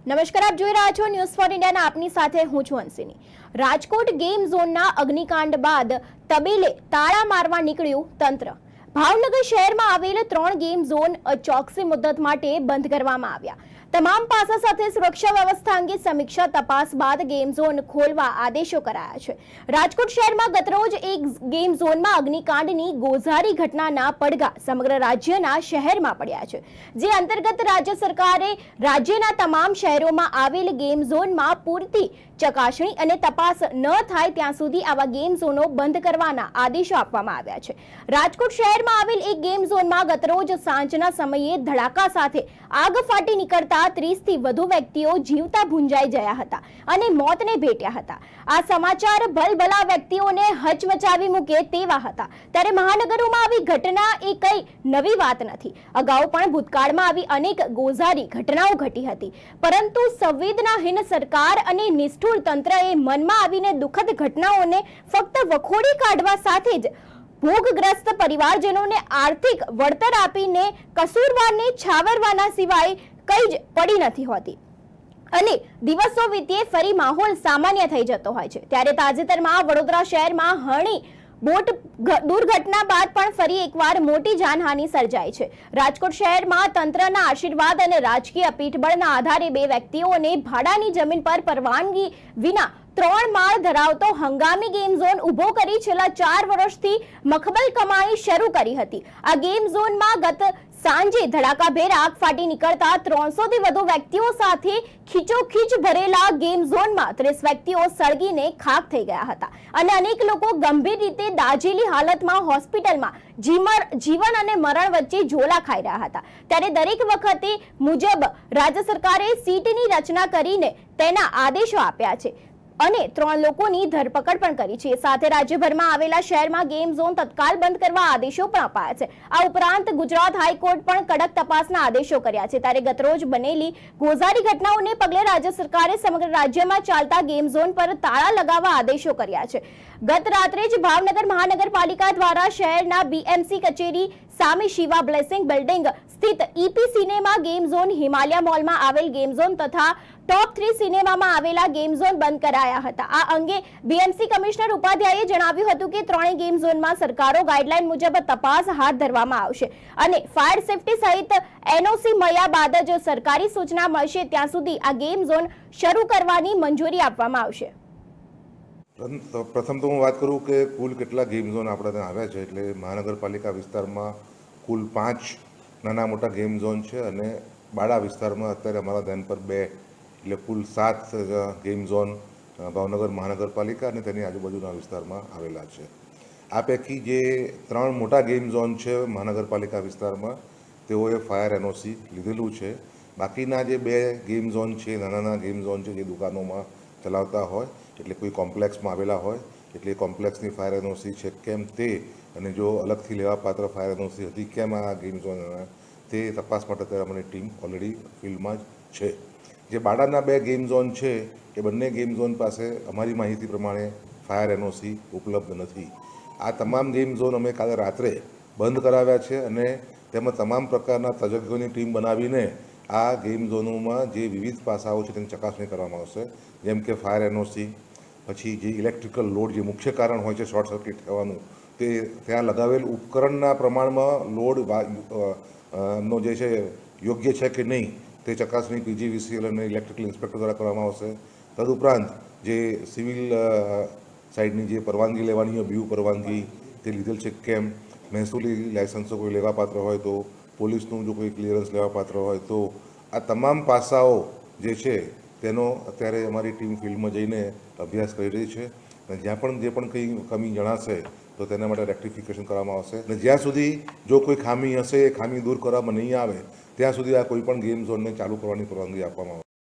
નમસ્કાર, આપ જોઈ રહ્યા છો ન્યૂઝ ફોર ઇન્ડિયાના આપની સાથે હું છું અંશિની। રાજકોટ ગેમ ઝોનના અગ્નિકાંડ બાદ તબેલે તાળા મારવા નીકળ્યું તંત્ર। ભાવનગર શહેરમાં આવેલ 3 ગેમ ઝોન ચોકસી મુદ્દત માટે બંધ કરવામાં આવ્યા। તમામ પાસા સાથે સુરક્ષા વ્યવસ્થા અંગે સમીક્ષા તપાસ બાદ ગેમ ઝોન ખોલવા આદેશો કરાયા છે। રાજકોટ શહેરમાં ગતરોજ એક ગેમ ઝોનમાં અગ્નિકાંડની ગોઝારી ઘટનાના પડઘા સમગ્ર રાજ્યના શહેરમાં પડ્યા છે, જે અંતર્ગત રાજ્ય સરકારે રાજ્યના તમામ શહેરોમાં આવેલ ગેમ ઝોનમાં પૂરતી ચકાસણી અને તપાસ ન થાય ત્યાં સુધી આવા ગેમ ઝોનો બંધ કરવાના આદેશો આપવામાં આવ્યા છે। રાજકોટ શહેરમાં આવેલ એક ગેમ ઝોનમાં ગતરોજ સાંજના સમયે ધડાકા સાથે આગ ફાટી નીકળતા 30 થી વધુ વ્યક્તિઓ જીવતા ભૂંજાઈ ગયા હતા અને મોતને ભેટ્યા હતા। આ સમાચાર ભલભલા વ્યક્તિઓને હચમચાવી મૂકે તેવા હતા। ત્યારે મહાનગરોમાં આવી ઘટના એ કઈ નવી વાત નથી। અગાઉ પણ ભૂતકાળમાં આવી અનેક ગોઝારી ઘટનાઓ ઘટી હતી, પરંતુ સંવેદનાહીન સરકાર અને નિષ્ઠુર તંત્રએ મનમાં આવીને દુઃખદ ઘટનાઓને ફક્ત વખોડી કાઢવા સાથે જ ભોગગ્રસ્ત પરિવારજનોને આર્થિક વળતર આપીને કસૂરવારને છાવરવાના સિવાય કંઈ જ પડી નથી હોતી અને દિવસો વીતે ફરી માહોલ સામાન્ય થઈ જતો હોય છે। ત્યારે તાજેતરમાં વડોદરા શહેરમાં હણી બોટ દુર્ઘટના બાદ પણ ફરી એકવાર મોટી જાનહાનિ સર્જાઈ છે। રાજકોટ શહેરમાં તંત્રના આશીર્વાદ અને રાજકીય પીઠબળના આધારે 2 વ્યક્તિઓને ભાડાની જમીન પર પરવાનગી વિના 3 માળ ધરાવતો હંગામી ગેમ ઝોન ઉભો કરી છેલ્લા 4 વર્ષથી મખબલ કમાણી શરૂ કરી હતી। આ ગેમ ઝોનમાં ગત સાંજે ધડાકાભેર આગ ફાટી નીકળતા 300 થી વધુ વ્યક્તિઓ સાથે ખીચોખીચ ભરેલા ગેમ ઝોનમાં 30 વ્યક્તિઓ સળગીને ખાખ થઈ ગયા હતા અને અનેક લોકો ગંભીર રીતે દાઝેલી હાલતમાં હોસ્પિટલમાં જીવન અને મરણ વચ્ચે ઝોલા ખાઈ રહ્યા હતા। ત્યારે દરેક વખતે મુજબ રાજ્ય સરકારે સીટની રચના કરીને તેના આદેશો આપ્યા છે અને 3 લોકોની ધરપકડ પણ કરી છે। સાથે રાજ્યભરમાં આવેલા શહેરમાં ગેમ ઝોન તત્કાલ બંધ કરવા આદેશો પણ અપાયા છે। આ ઉપરાંત ગુજરાત હાઈકોર્ટ પણ કડક તપાસના આદેશો કર્યા છે। ત્યારે ગતરોજ બનેલી ગોઝારી ઘટનાઓને પગલે રાજ્ય સરકારે સમગ્ર રાજ્યમાં ચાલતા ગેમ ઝોન પર તાળા લગાવવા આદેશો કર્યા છે। ગત રાત્રે જ ભાવનગર મહાનગરપાલિકા દ્વારા શહેરના બીએમસી કચેરી સામે શિવા બ્લેસિંગ બિલ્ડિંગ સ્થિત EP cinema game zone, Himalaya મોલમાં આવેલ ગેમ ઝોન તથા ટોપ 3 સિનેમામાં આવેલા ગેમ ઝોન બંધ કરાયા હતા। આ અંગે બીએમસી કમિશનર ઉપાધ્યાયે જણાવ્યું હતું કે 3 ગેમ ઝોનમાં સરકારો ગાઈડલાઈન મુજબ તપાસ હાથ ધરવામાં આવશે અને ફાયર સેફટી સહિત એનઓસી મળ્યા બાદ જ સરકારી સૂચના મળશે ત્યાં સુધી આ ગેમ ઝોન શરૂ કરવાની મંજૂરી આપવામાં આવશે। પ્રથમ તો હું વાત કરું કે કુલ કેટલા ગેમ ઝોન આપણા ત્યાં આવ્યા છે। એટલે મહાનગરપાલિકા વિસ્તારમાં કુલ 5 નાના મોટા ગેમ ઝોન છે અને બાળા વિસ્તારમાં અત્યારે અમારા ધ્યાન પર 2, એટલે કુલ 7 ગેમ ઝોન ભાવનગર મહાનગરપાલિકા અને તેની આજુબાજુના વિસ્તારમાં આવેલા છે। આ પૈકી જે 3 મોટા ગેમ ઝોન છે મહાનગરપાલિકા વિસ્તારમાં તેઓએ ફાયર એનઓસી લીધેલું છે। બાકીના જે 2 ગેમ ઝોન છે, નાના ગેમ ઝોન છે, જે દુકાનોમાં ચલાવતા હોય, એટલે કોઈ કોમ્પ્લેક્સમાં આવેલા હોય, એટલે એ કોમ્પ્લેક્સની ફાયર એનઓસી છે કેમ તે, અને જો અલગથી લેવાપાત્ર ફાયર એનઓસી હતી કેમ આ ગેમ ઝોન, તે તપાસ માટે અત્યારે અમારી ટીમ ઓલરેડી ફિલ્ડમાં જ છે। જે બાળાના 2 ગેમ ઝોન છે એ બંને ગેમ ઝોન પાસે અમારી માહિતી પ્રમાણે ફાયર એનઓસી ઉપલબ્ધ નથી। આ તમામ ગેમ ઝોન અમે કાલે રાત્રે બંધ કરાવ્યા છે અને તેમાં તમામ પ્રકારના તજજ્ઞોની ટીમ બનાવીને આ ગેમ ઝોનોમાં જે વિવિધ પાસાઓ છે તેની ચકાસણી કરવામાં આવશે, જેમ કે ફાયર એનઓસી, પછી જે ઇલેક્ટ્રિકલ લોડ, જે મુખ્ય કારણ હોય છે શોર્ટ સર્કિટ થવાનું, તે ત્યાં લગાવેલ ઉપકરણના પ્રમાણમાં લોડ નો જે છે યોગ્ય છે કે નહીં તે ચકાસણી પીજીવીસીએલ અને ઇલેક્ટ્રિકલ ઇન્સ્પેક્ટર દ્વારા કરવામાં આવશે। તદુપરાંત જે સિવિલ સાઇડની જે પરવાનગી લેવાની હોય, બીયુ પરવાનગી, તે લીધેલ છે કેમ, મહેસૂલી લાયસન્સો કોઈ લેવાપાત્ર હોય તો, પોલીસનું જો કોઈ ક્લિયરન્સ લેવાપાત્ર હોય તો, આ તમામ પાસાઓ જે છે તેનો અત્યારે અમારી ટીમ ફિલ્ડમાં જઈને અભ્યાસ કરી રહી છે અને જ્યાં પણ જે પણ કંઈ કમી જણાશે તો તેના માટે રેક્ટિફિકેશન કરવામાં આવશે અને જ્યાં સુધી જો કોઈ ખામી હશે એ ખામી દૂર કરવામાં નહીં આવે ત્યાં સુધી આ કોઈ પણ ગેમ ઝોનને ચાલુ કરવાની પરવાનગી આપવામાં આવશે।